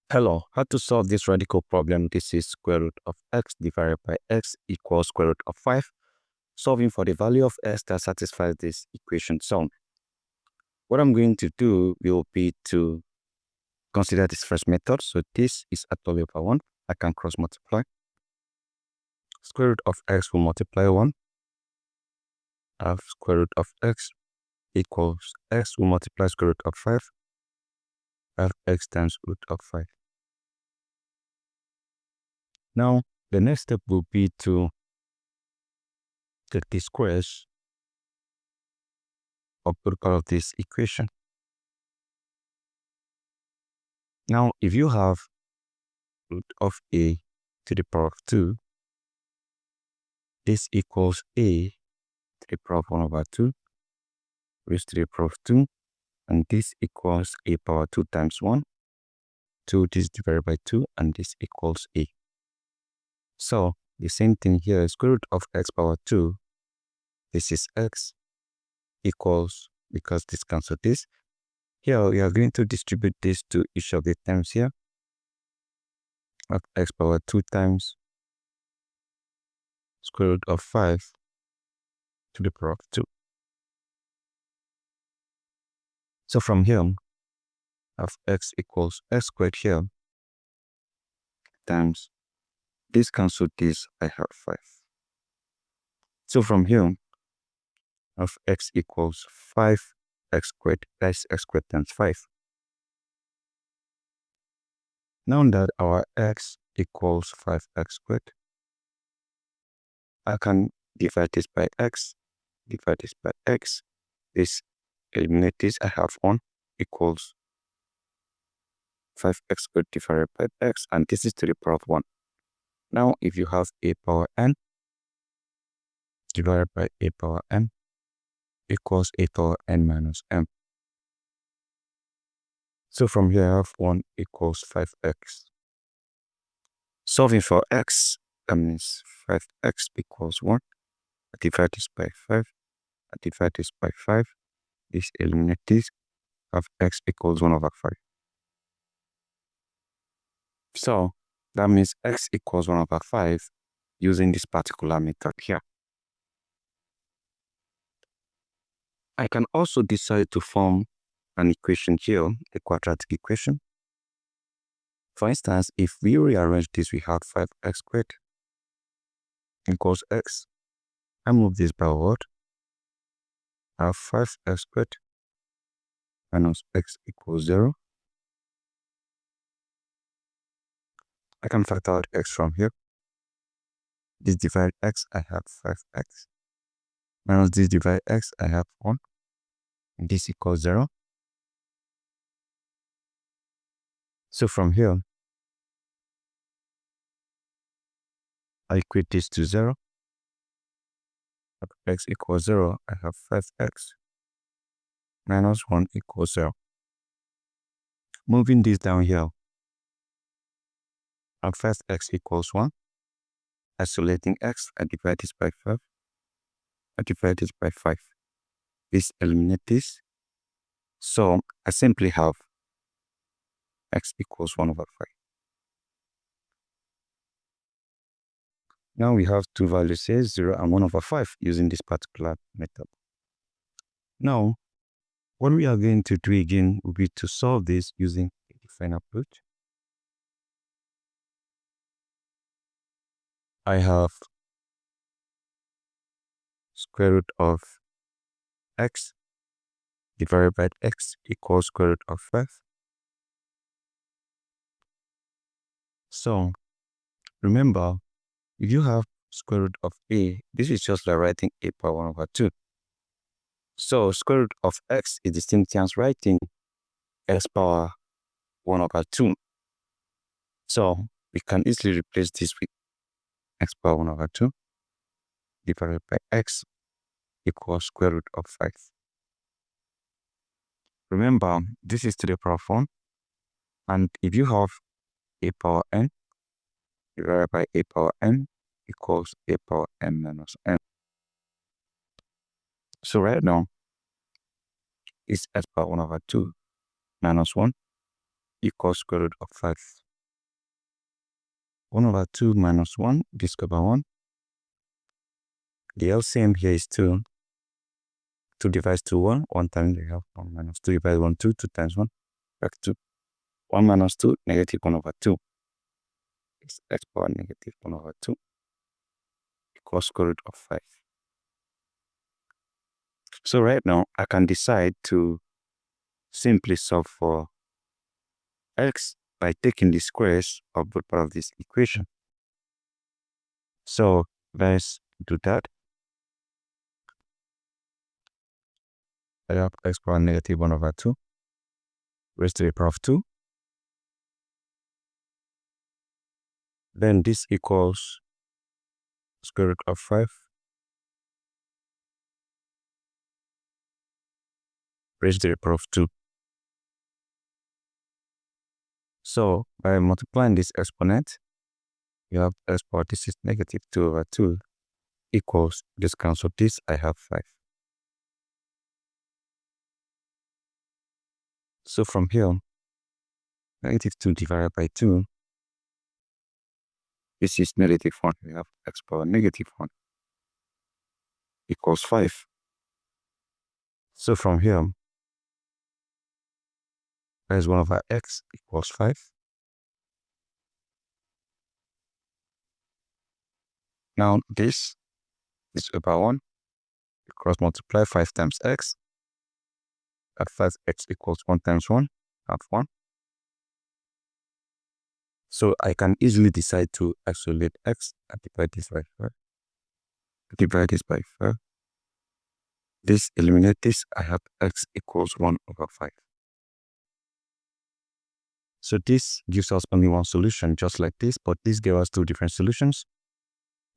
Hello, how to solve this radical problem? This is square root of x divided by x equals square root of 5. Solving for the value of x that satisfies this equation. So, what I'm going to do will be to consider this first method. So, this is actually over 1. I can cross multiply. Square root of x will multiply 1. I have square root of x equals x will multiply square root of 5. I have x times root of 5. Now, the next step will be to take the squares of both part of this equation. Now, if you have root of a to the power of 2, this equals a to the power of 1 over 2 raised to the power of 2, and this equals a power 2 times 1. 2 this divided by 2, and this equals a. So, the same thing here, square root of x power 2, this is x, equals, because this cancels this. Here, we are going to distribute this to each of the terms here. Of x power 2 times square root of 5 to the power of 2. So from here, I have x equals x squared here times this cancel this, I have 5. So from here, I have x equals 5x squared, that's x squared times 5. Now that our x equals 5x squared, I can divide this by x, divide this by x. This eliminate this, I have 1 equals 5x squared divided by x, and this is to the power of 1. Now, if you have a power n divided by a power n equals a power n minus m. So from here, I have 1 equals 5x. Solving for x, that means 5x equals 1. I divide this by 5. I divide this by 5. This eliminates this. I have x equals 1 over 5. So that means x equals 1 over 5 using this particular method here. I can also decide to form an equation here, a quadratic equation. For instance, if we rearrange this, we have 5x squared equals x. I move this backward. I have 5x squared minus x equals 0. I can factor out x from here. This divide x, I have 5x. Minus this divide x, I have 1. And this equals 0. So from here, I equate this to 0. X equals 0, I have 5x minus 1 equals 0. Moving this down here, I have 5x equals 1. Isolating x, I divide this by 5. I divide this by 5. This eliminates this. So I simply have x equals 1 over 5. Now we have two values here, 0 and 1 over 5, using this particular method. Now, what we are going to do again will be to solve this using a different approach. I have square root of x divided by x equals square root of 5. So, remember, if you have square root of a, this is just like writing a power 1 over 2. So, square root of x is the same thing as writing x power 1 over 2. So, we can easily replace this with x power 1 over 2 divided by x equals square root of 5. Remember, this is to the power of 1. And if you have a power n divided by a power n equals a power n minus n. So right now, it's x power 1 over 2 minus 1 equals square root of 5. 1 over 2 minus 1, this over 1. The LCM here is 2. 2 divides to 1. 1 times we have 1 minus 2 divided 1, 2. 2 times 1, back to 1 minus 2, negative 1 over 2. It's x power negative 1 over 2 equals square root of 5. So right now, I can decide to simply solve for x by taking the squares of both parts of this equation. So let's do that. I have x power negative 1 over 2 raised to the power of 2. Then this equals square root of 5 raised to the power of 2. So by multiplying this exponent, you have x power, this is negative 2 over 2 equals, this cancel this, I have 5. So from here, negative 2 divided by 2, this is negative 1. We have x power negative 1 equals 5. So from here, there's 1 over x equals 5. Now this is over 1. We cross multiply 5 times x. At 5x equals 1 times 1, have 1. So I can easily decide to isolate x and divide this by 5. Divide this by 5. This eliminate this, I have x equals 1 over 5. So this gives us only one solution, just like this, but this gives us two different solutions.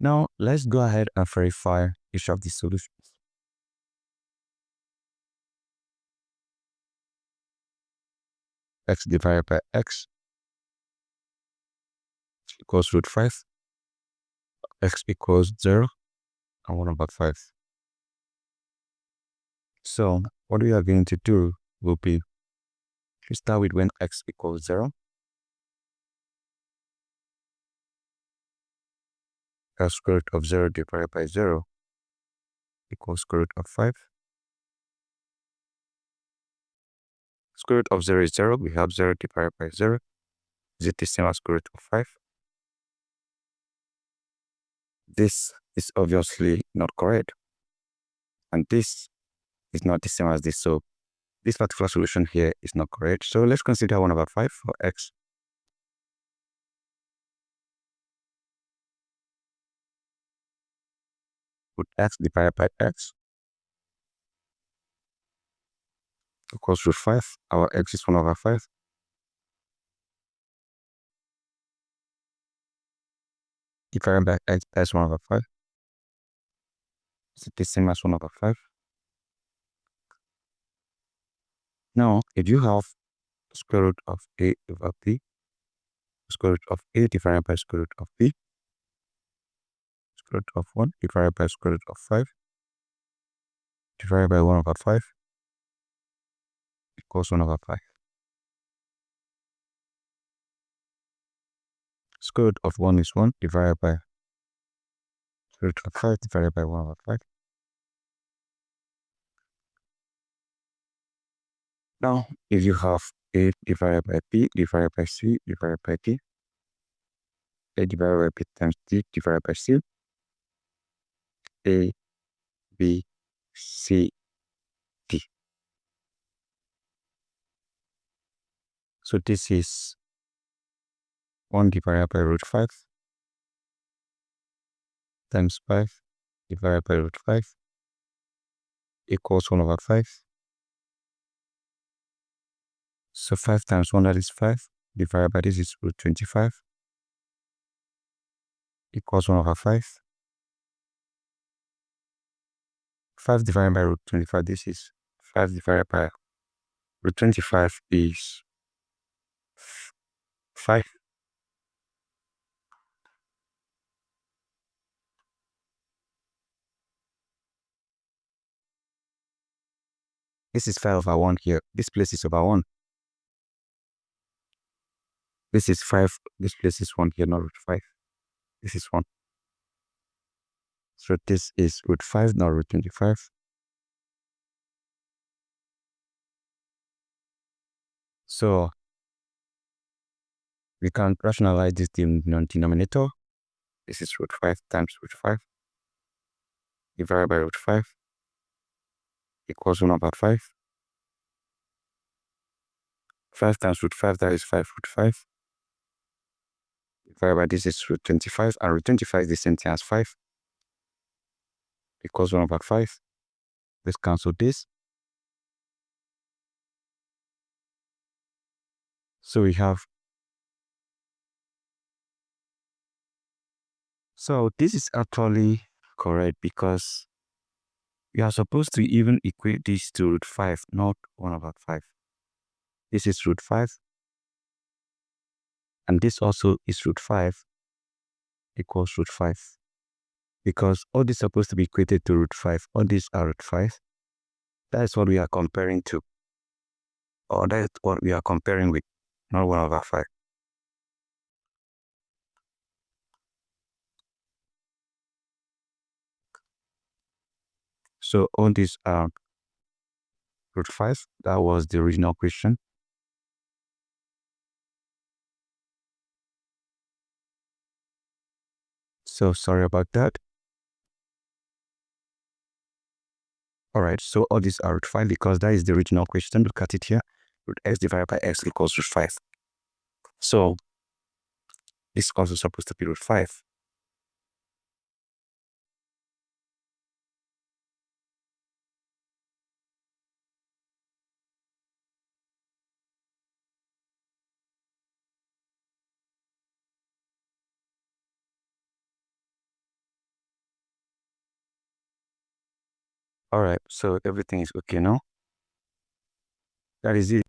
Now let's go ahead and verify each of these solutions. X divided by x equals root 5. X equals 0 and 1 over 5. So what we are going to do will be to start with when x equals 0. Square root of 0 divided by 0 equals square root of 5. Square root of 0 is 0. We have 0 divided by 0. Is it the same as square root of 5? This is obviously not correct. And this is not the same as this. So this particular solution here is not correct. So let's consider 1 over 5 for x. Put x divided by x equals root 5. Our x is 1 over 5. Divided by x plus 1 over 5. Is it the same as 1 over 5? Now, if you have square root of a over b, square root of a divided by square root of b, square root of 1 divided by square root of 5, divided by 1 over 5 equals 1 over 5. Square root of 1 is 1 divided by square root of 5 divided by 1 over 5. Now, if you have a divided by b divided by c divided by d, a divided by b times d divided by c, a, b, c, d. So this is 1 divided by root 5 times 5 divided by root 5 equals 1 over 5. So 5 times 1, that is 5, divided by this is root 25 equals 1 over 5. 5 divided by root 25, this is 5 divided by root 25 is 5. This is 5 over 1 here. This place is over 1. This is 5. This place is 1 here, not root 5. This is 1. So this is root 5, not root 25. So we can rationalize this denominator. This is root 5 times root 5 divided by root 5 equals 1 over 5. 5 times root 5, that is 5 root 5. Divided by this is root 25, and root 25 is the same thing as 5 equals 1 over 5. Let's cancel this. So we have, so this is actually correct because we are supposed to even equate this to root 5, not 1 over 5. This is root 5, and this also is root 5 equals root 5. Because all this is supposed to be equated to root 5, all these are root 5. That is what we are comparing to, or that is what we are comparing with, not 1 over 5. So all these are root 5. That was the original question. So sorry about that. All right, so all these are root 5 because that is the original question. Look at it here. Root x divided by x equals root 5. So this is also supposed to be root 5. All right, so everything is okay now. That is it.